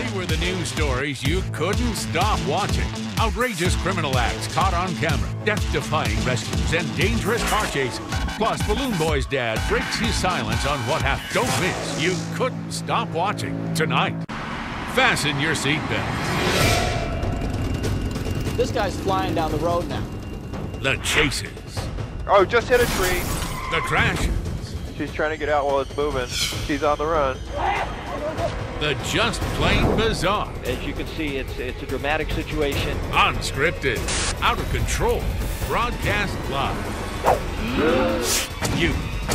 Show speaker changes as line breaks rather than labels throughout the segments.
They were the news stories you couldn't stop watching. Outrageous criminal acts caught on camera, death-defying rescues, and dangerous car chases. Plus, Balloon Boy's dad breaks his silence on what happened. Don't miss. You couldn't stop watching tonight. Fasten your seatbelt.
This guy's flying down the road now.
The chases.
Oh, just hit a tree.
The crashes.
She's trying to get out while it's moving. She's on the run.
The just plain bizarre.
As you can see, it's a dramatic situation.
Unscripted. Out of control. Broadcast live. You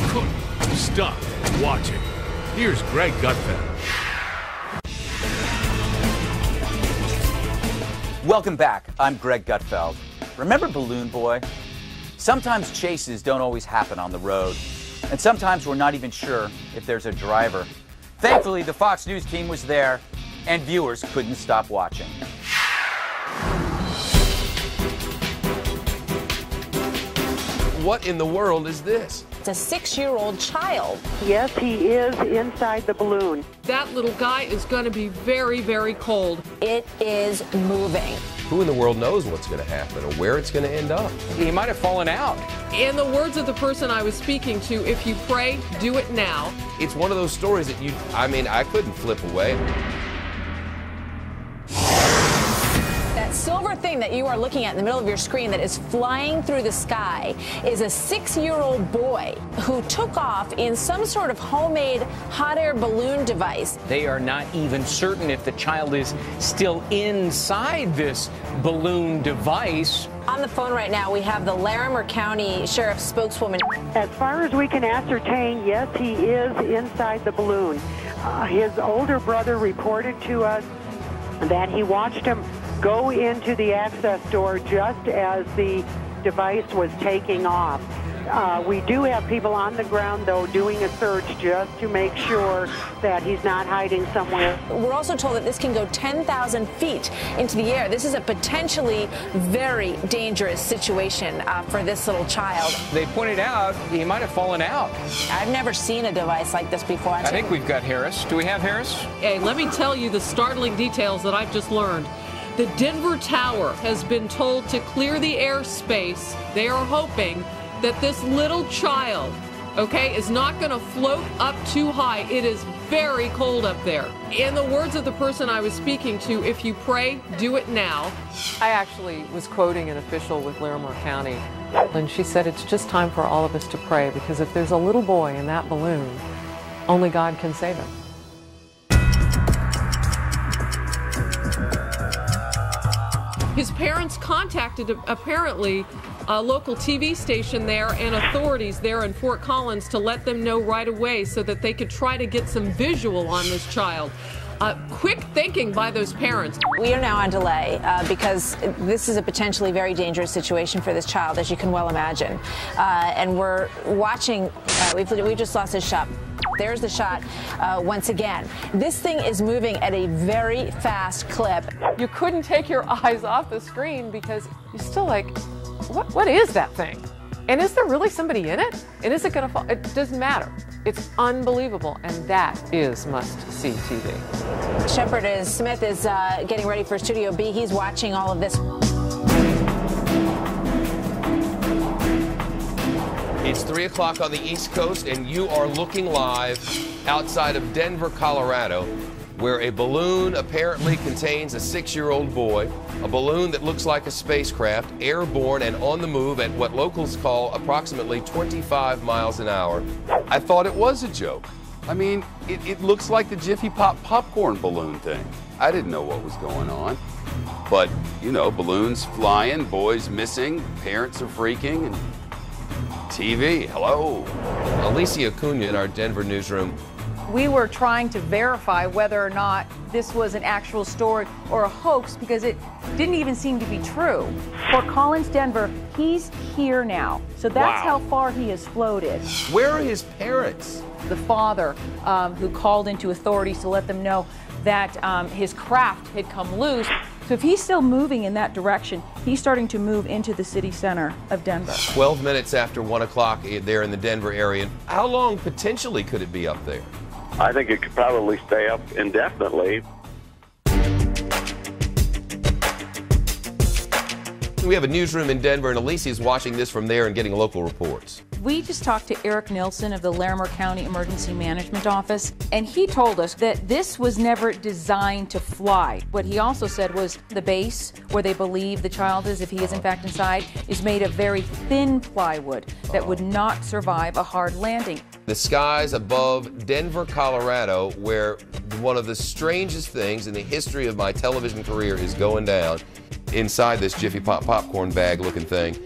couldn't stop watching. Here's Greg Gutfeld.
Welcome back. I'm Greg Gutfeld. Remember Balloon Boy? Sometimes chases don't always happen on the road, and sometimes we're not even sure if there's a driver. Thankfully, the Fox News team was there, and viewers couldn't stop watching.
What in the world is this?
It's a 6-year-old child.
Yes, he is inside the balloon.
That little guy is going to be very, very cold.
It is moving.
Who in the world knows what's going to happen or where it's going to end up?
He might have fallen out.
In the words of the person I was speaking to, if you pray, do it now.
It's one of those stories that I couldn't flip away.
That silver thing that you are looking at in the middle of your screen that is flying through the sky is a 6-year-old boy who took off in some sort of homemade hot air balloon device.
They are not even certain if the child is still inside this balloon device.
On the phone right now, we have the Larimer County Sheriff's spokeswoman.
As far as we can ascertain, yes, he is inside the balloon. His older brother reported to us that he watched him go into the access door just as the device was taking off. We do have people on the ground, though, doing a search just to make sure that he's not hiding somewhere.
We're also told that this can go 10,000 feet into the air. This is a potentially very dangerous situation for this little child.
They pointed out he might have fallen out.
I've never seen a device like this before.
I think we've got Harris. Do we have Harris?
Hey, let me tell you the startling details that I've just learned. The Denver Tower has been told to clear the airspace. They are hoping that this little child, okay, is not going to float up too high. It is very cold up there. In the words of the person I was speaking to, if you pray, do it now. I actually was quoting an official with Larimer County, and she said it's just time for all of us to pray, because if there's a little boy in that balloon, only God can save him. His parents contacted, apparently, a local TV station there and authorities there in Fort Collins to let them know right away so that they could try to get some visual on this child. Quick thinking by those parents.
We are now on delay because this is a potentially very dangerous situation for this child, as you can well imagine. And we're watching, we just lost his shot. There's the shot once again. This thing is moving at a very fast clip.
You couldn't take your eyes off the screen because you're still like, what is that thing? And is there really somebody in it? And is it going to fall? It doesn't matter. It's unbelievable, and that is must-see TV.
Shepard Smith is getting ready for Studio B. He's watching all of this.
It's 3 o'clock on the East Coast, and you are looking live outside of Denver, Colorado, where a balloon apparently contains a 6-year-old boy, a balloon that looks like a spacecraft, airborne and on the move at what locals call approximately 25 miles an hour. I thought it was a joke.
I mean, it looks like the Jiffy Pop popcorn balloon thing. I didn't know what was going on. But, you know, balloons flying, boys missing, parents are freaking, and TV, hello.
Alicia Acuna in our Denver newsroom.
We were trying to verify whether or not this was an actual story or a hoax because it didn't even seem to be true. For Collins, Denver, he's here now. So that's how far he has floated.
Where are his parents?
The father who called into authorities to let them know that his craft had come loose. So if he's still moving in that direction, he's starting to move into the city center of Denver.
12 minutes after 1 o'clock there in the Denver area. How long potentially could it be up there?
I think it could probably stay up indefinitely.
We have a newsroom in Denver, and Alicia is watching this from there and getting local reports.
We just talked to Eric Nilsson of the Larimer County Emergency Management Office, and he told us that this was never designed to fly. What he also said was the base where they believe the child is, if he is in fact inside, is made of very thin plywood that would not survive a hard landing.
The skies above Denver, Colorado, where one of the strangest things in the history of my television career is going down inside this Jiffy Pop popcorn bag looking thing.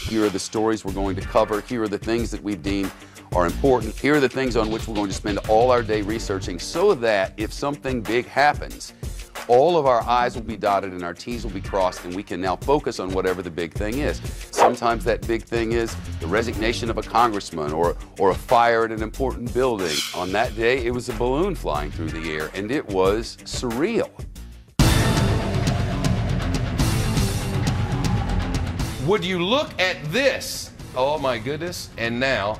Here are the stories we're going to cover. Here are the things that we've deemed are important. Here are the things on which we're going to spend all our day researching so that if something big happens, all of our I's will be dotted and our T's will be crossed, and we can now focus on whatever the big thing is. Sometimes that big thing is the resignation of a congressman or a fire at an important building. On that day, it was a balloon flying through the air, and it was surreal.
Would you look at this? Oh my goodness. And now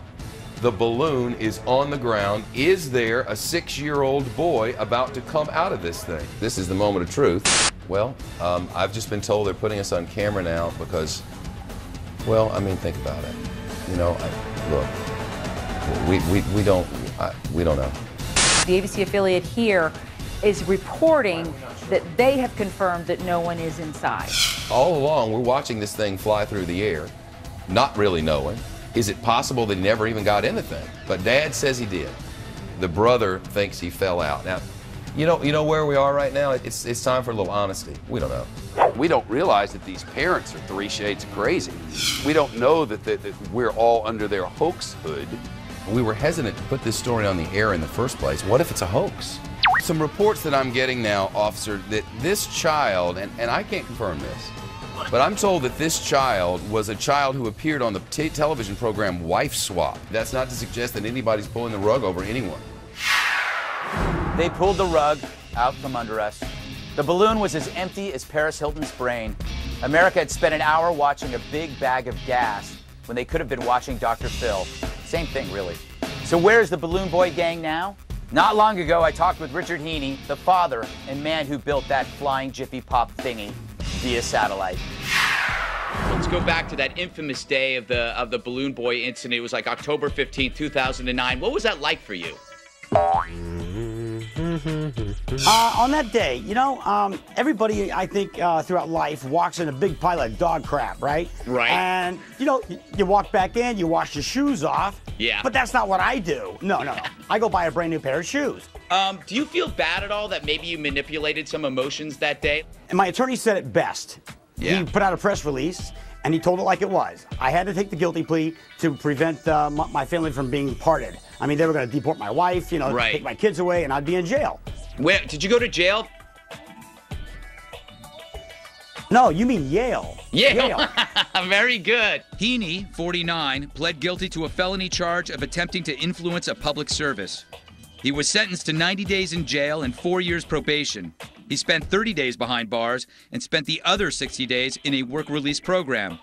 the balloon is on the ground. Is there a 6-year-old boy about to come out of this thing? This is the moment of truth. Well, I've just been told they're putting us on camera now because, well, I mean, think about it. You know, look, we don't know.
The ABC affiliate here is reporting that they have confirmed that no one is inside.
All along, we're watching this thing fly through the air, not really knowing. Is it possible that he never even got in the thing? But Dad says he did. The brother thinks he fell out. Now, you know where we are right now? It's time for a little honesty. We don't know.
We don't realize that these parents are 3 shades crazy. We don't know that we're all under their hoax hood.
We were hesitant to put this story on the air in the first place. What if it's a hoax? Some reports that I'm getting now, officer, that this child, and I can't confirm this, but I'm told that this child was a child who appeared on the television program Wife Swap. That's not to suggest that anybody's pulling the rug over anyone.
They pulled the rug out from under us. The balloon was as empty as Paris Hilton's brain. America had spent an hour watching a big bag of gas when they could have been watching Dr. Phil. Same thing, really. So where's the Balloon Boy gang now? Not long ago, I talked with Richard Heene, the father and man who built that flying Jiffy Pop thingy via satellite.
Let's go back to that infamous day of the Balloon Boy incident. It was like October 15th, 2009. What was that like for you?
On that day, you know, everybody, I think, throughout life walks in a big pile of dog crap, right?
Right.
And, you know, you walk back in, you wash your shoes off.
Yeah.
But that's not what I do. No. I go buy a brand new pair of shoes.
Do you feel bad at all that maybe you manipulated some emotions that day?
And my attorney said it best.
Yeah.
He put out a press release, and he told it like it was. I had to take the guilty plea to prevent my family from being parted. I mean, they were going to deport my wife, you know,
right.
take my kids away, and I'd be in jail.
Where did you go to jail?
No, you mean Yale.
Yale. Very good.
Heene, 49, pled guilty to a felony charge of attempting to influence a public service. He was sentenced to 90 days in jail and 4 years probation. He spent 30 days behind bars and spent the other 60 days in a work release program.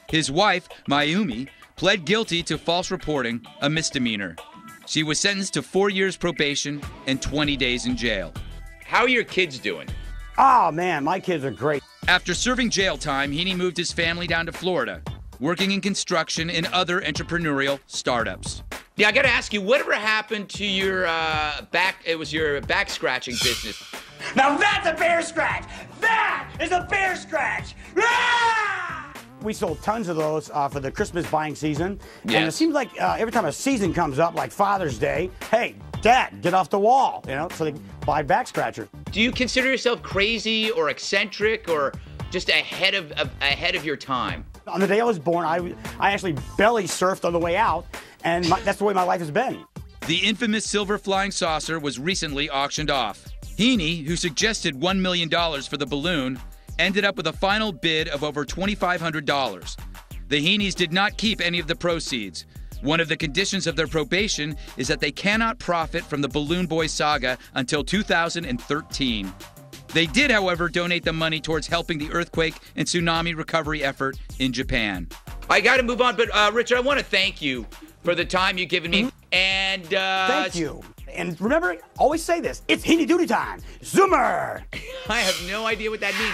His wife, Mayumi, pled guilty to false reporting, a misdemeanor. She was sentenced to 4 years probation and 20 days in jail.
How are your kids doing?
Oh, man, my kids are great.
After serving jail time, Heene moved his family down to Florida, working in construction and other entrepreneurial startups.
Yeah, I got to ask you, whatever happened to your your back scratching business?
Now that's a bear scratch! That is a bear scratch! Ah! We sold tons of those for the Christmas buying season.
Yes.
And it seems like every time a season comes up, like Father's Day, hey, Dad, get off the wall, you know, so they buy back scratchers.
Do you consider yourself crazy or eccentric or just ahead of your time?
On the day I was born, I actually belly surfed on the way out, and that's the way my life has been.
The infamous silver flying saucer was recently auctioned off. Heene, who suggested $1 million for the balloon, ended up with a final bid of over $2,500. The Heenes did not keep any of the proceeds. One of the conditions of their probation is that they cannot profit from the Balloon Boy saga until 2013. They did, however, donate the money towards helping the earthquake and tsunami recovery effort in Japan.
I got to move on, but Richard, I want to thank you for the time you've given me. And
thank you. And remember, always say this, it's Heene duty time. Zoomer!
I have no idea what that means.